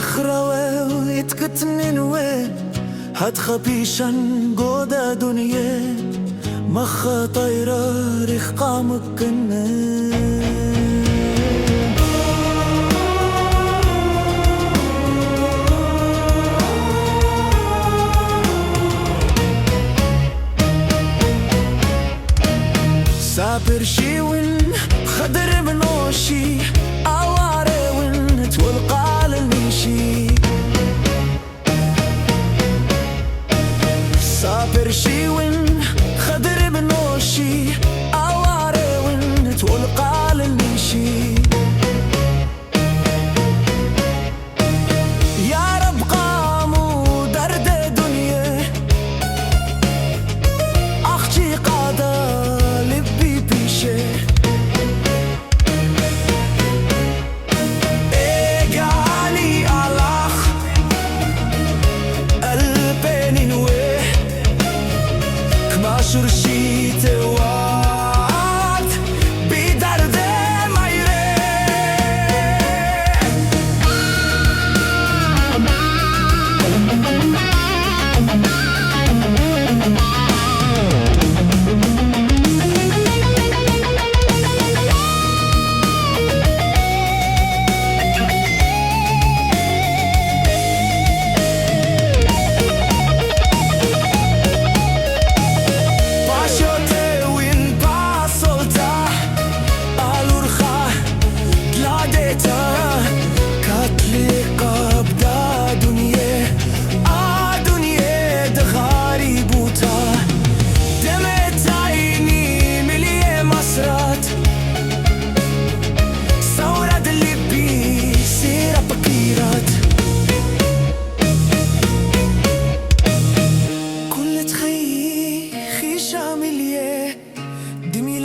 خراوة ويتكتنن وين هتخبيشن قودا دنيا مخا طايرة رخقا مكنة سابر شيوين خضر بنوشي أواري وين تولقى للميشي سابر شيوين خضر بنوشي أواري وين تولقى للميشي يا رب قاموا درد دنيا أختي قادة شرشيت وات بدرد مايري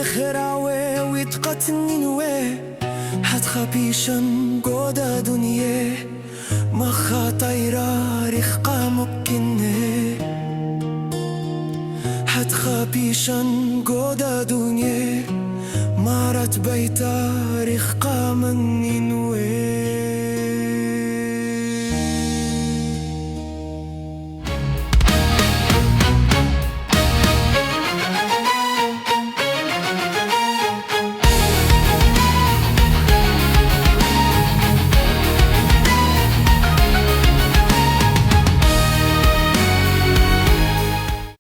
خراوة ويتقتنين ويه هتخبيشن قودا دنيا مخا طايرة رخقا مكنة هتخبيشن قودا دنيا مارت بيتا رخقا من